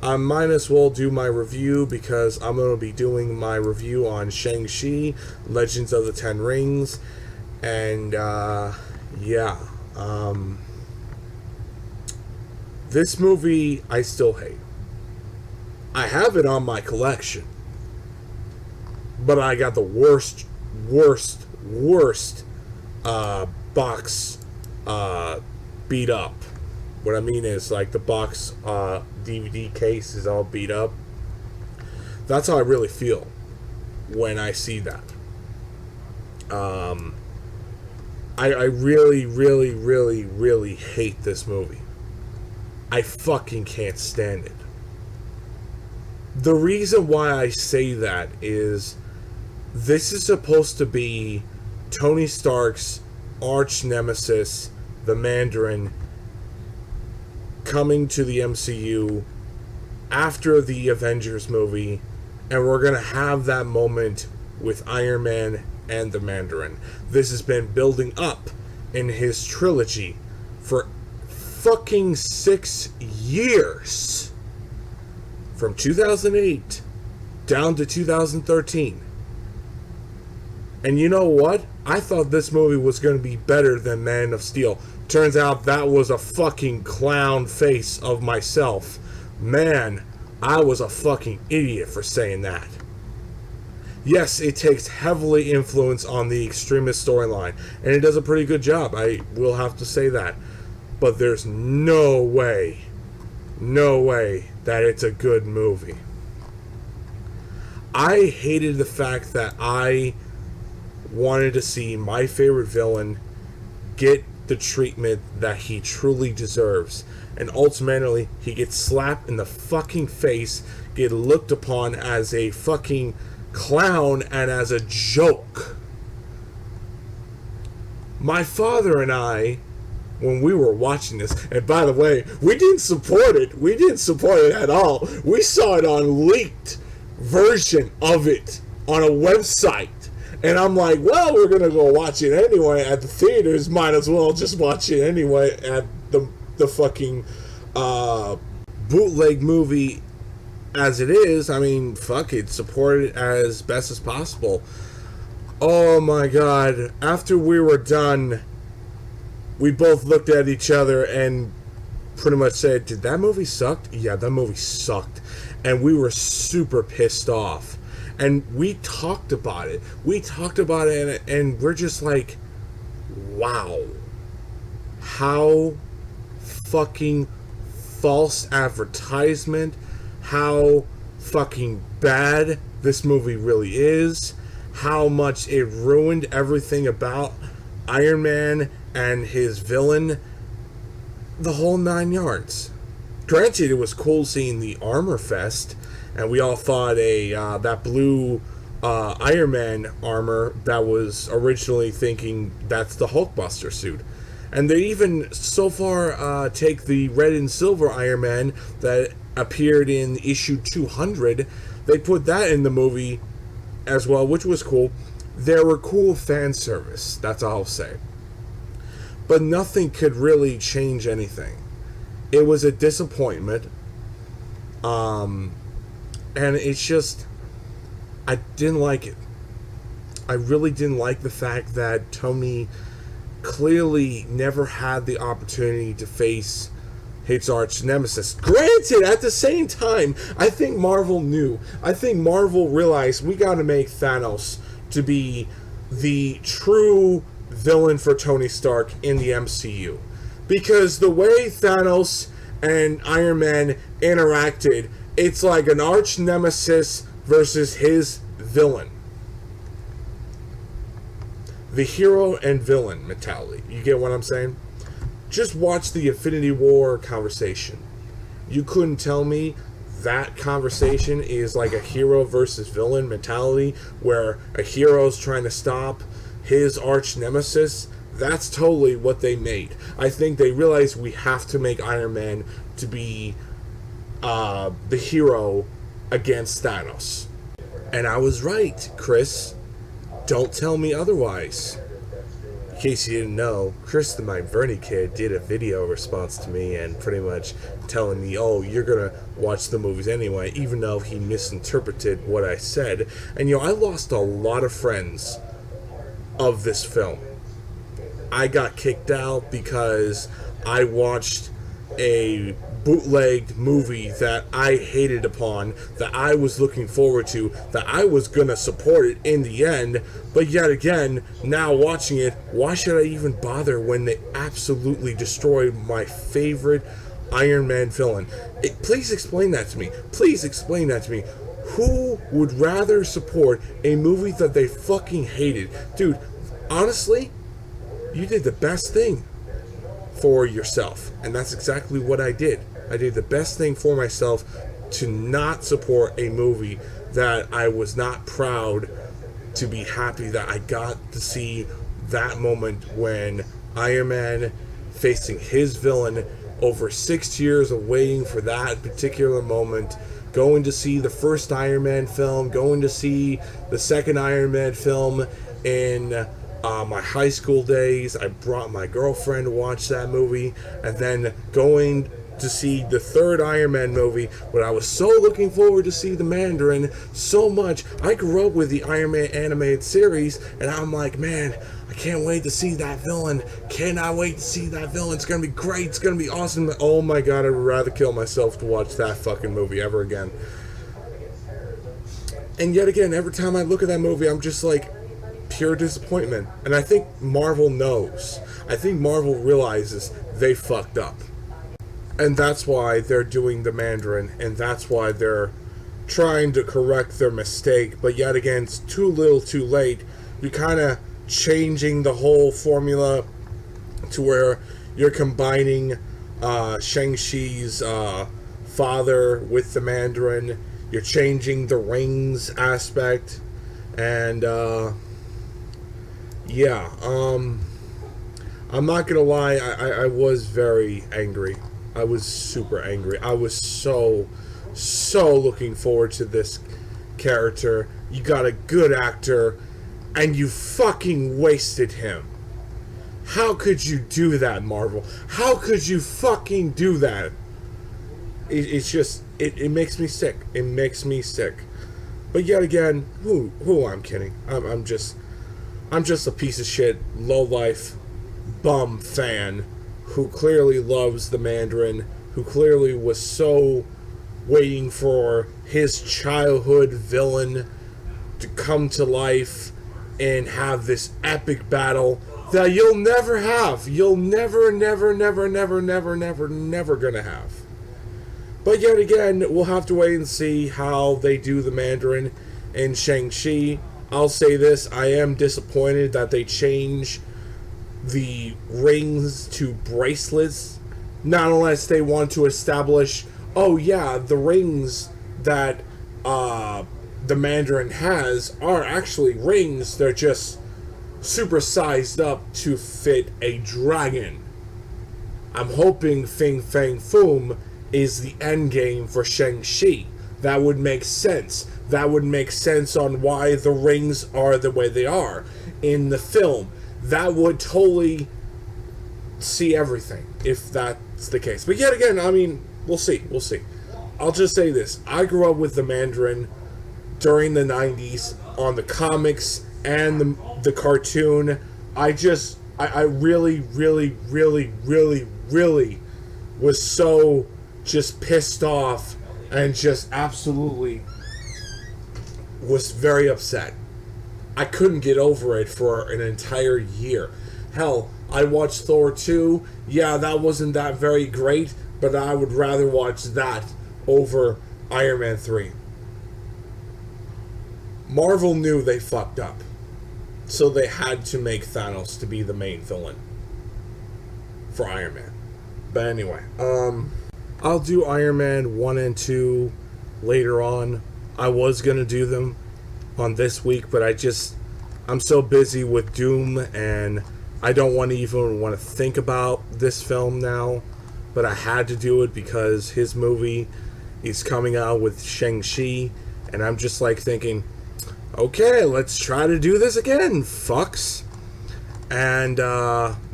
I might as well do my review because I'm going to be doing my review on Shang-Chi, Legends of the Ten Rings, and yeah, this movie I still hate. I have it on my collection, but I got the worst box beat up. What I mean is, like, the box DVD case is all beat up. That's how I really feel when I see that. I really, really, really, really hate this movie. I fucking can't stand it. The reason why I say that is this is supposed to be Tony Stark's arch nemesis, the Mandarin, coming to the MCU after the Avengers movie, and we're going to have that moment with Iron Man and the Mandarin. This has been building up in his trilogy for fucking 6 years. From 2008 down to 2013. And you know what? I thought this movie was going to be better than Man of Steel. Turns out that was a fucking clown face of myself. Man, I was a fucking idiot for saying that. Yes, it takes heavily influence on the extremist storyline, and it does a pretty good job. I will have to say that. But there's no way that it's a good movie. I hated the fact that I wanted to see my favorite villain get the treatment that he truly deserves. And ultimately, he gets slapped in the fucking face, get looked upon as a fucking clown and as a joke. My father and I, when we were watching this, and by the way, we didn't support it. We didn't support it at all. We saw it on leaked version of it on a website. And I'm like, well, we're going to go watch it anyway at the theaters. Might as well just watch it anyway at the fucking bootleg movie as it is. I mean, fuck it. Support it as best as possible. Oh my god. After we were done, we both looked at each other and pretty much said, did that movie suck? Yeah, that movie sucked. And we were super pissed off. And we talked about it. And we're just like, wow. How fucking false advertisement. How fucking bad this movie really is. How much it ruined everything about Iron Man and his villain, the whole 9 yards. Granted, it was cool seeing the Armor Fest, and we all thought that blue Iron Man armor that was originally thinking that's the Hulkbuster suit. And they even so far take the red and silver Iron Man that appeared in issue 200. They put that in the movie as well, which was cool. There were cool fan service, that's all I'll say. But nothing could really change anything. It was a disappointment. And it's just, I didn't like it. I really didn't like the fact that Tony clearly never had the opportunity to face his arch nemesis. Granted, at the same time, I think Marvel knew. I think Marvel realized we gotta make Thanos to be the true villain for Tony Stark in the MCU. Because the way Thanos and Iron Man interacted, it's like an arch nemesis versus his villain. The hero and villain mentality. You get what I'm saying? Just watch the Infinity War conversation. You couldn't tell me that conversation is like a hero versus villain mentality where a hero's trying to stop his arch nemesis. That's totally what they made. I think they realized we have to make Iron Man to be the hero against Thanos. And I was right, Chris. Don't tell me otherwise. case you didn't know, Chris the My Bernie Kid did a video response to me and pretty much telling me, oh, you're gonna watch the movies anyway, even though he misinterpreted what I said. And I lost a lot of friends of this film. I got kicked out because I watched a bootlegged movie that I hated upon, that I was looking forward to, that I was gonna support it in the end, but yet again, now watching it, why should I even bother when they absolutely destroyed my favorite Iron Man villain? Please explain that to me. Please explain that to me. Who would rather support a movie that they fucking hated? Dude, honestly, you did the best thing for yourself, and that's exactly what I did. I did the best thing for myself to not support a movie that I was not proud to be happy that I got to see that moment when Iron Man facing his villain over 6 years of waiting for that particular moment, going to see the first Iron Man film, going to see the second Iron Man film in my high school days. I brought my girlfriend to watch that movie, and then going to see the third Iron Man movie, when I was so looking forward to see the Mandarin so much. I grew up with the Iron Man animated series, and I'm like, man, I can't wait to see that villain. Cannot wait to see that villain. It's gonna be great. It's gonna be awesome. Oh my god, I would rather kill myself to watch that fucking movie ever again. And yet again, every time I look at that movie, I'm just like, pure disappointment. And I think Marvel knows. I think Marvel realizes they fucked up. And that's why they're doing the Mandarin, and that's why they're trying to correct their mistake. But yet again, it's too little too late. You're kind of changing the whole formula to where you're combining Shang-Chi's father with the Mandarin. You're changing the rings aspect. And yeah, I'm not gonna lie, I was very angry. I was super angry. I was so looking forward to this character. You got a good actor, and you fucking wasted him. How could you do that, Marvel? How could you fucking do that? It's just, it makes me sick. It makes me sick. But yet again, who I'm kidding. I'm just a piece of shit, low-life, bum fan who clearly loves the Mandarin, who clearly was so waiting for his childhood villain to come to life and have this epic battle that you'll never have. You'll never gonna have. But yet again, we'll have to wait and see how they do the Mandarin and Shang-Chi. I'll say this, I am disappointed that they change the rings to bracelets, not unless they want to establish, oh yeah, the rings that the Mandarin has are actually rings, they're just super sized up to fit a dragon. I'm hoping Fing Fang Foom is the end game for Shang-Chi. That would make sense. That would make sense on why the rings are the way they are in the film. That would totally see everything if that's the case. But yet again, I mean, we'll see. We'll see. I'll just say this. I grew up with the Mandarin during the 90s on the comics and the cartoon. I really was so just pissed off and just absolutely was very upset. I couldn't get over it for an entire year. Hell, I watched Thor 2. Yeah, that wasn't that very great, but I would rather watch that over Iron Man 3. Marvel knew they fucked up, so they had to make Thanos to be the main villain for Iron Man. But anyway, I'll do Iron Man 1 and 2 later on. I was gonna do them on this week, but I'm so busy with Doom, and I don't even want to think about this film now, but I had to do it because his movie is coming out with Shang-Chi, and I'm just like thinking, okay, let's try to do this again, fucks. And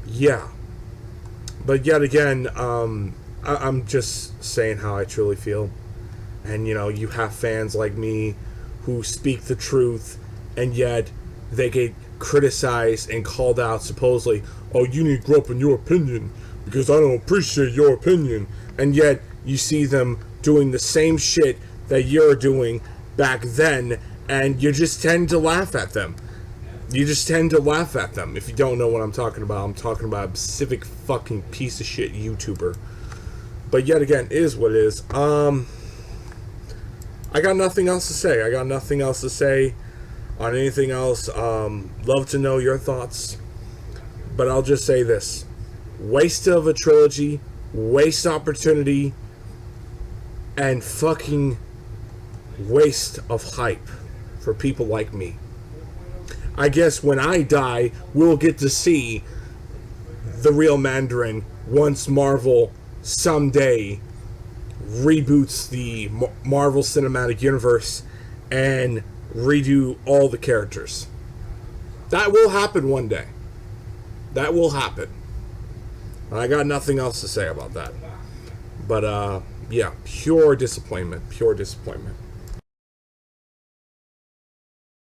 yeah, but yet again, I'm just saying how I truly feel. And you have fans like me who speak the truth, and yet they get criticized and called out supposedly, oh, you need to grow up in your opinion because I don't appreciate your opinion. And yet you see them doing the same shit that you're doing back then, and you just tend to laugh at them. You just tend to laugh at them. If you don't know what I'm talking about, I'm talking about a specific fucking piece of shit YouTuber. But yet again, it is what it is. I got nothing else to say. I got nothing else to say on anything else. Love to know your thoughts. But I'll just say this. Waste of a trilogy, waste opportunity, and fucking waste of hype for people like me. I guess when I die, we'll get to see the real Mandarin once Marvel someday reboots the Marvel Cinematic Universe and redo all the characters. That will happen one day. That will happen. I got nothing else to say about that. But yeah, pure disappointment. Pure disappointment.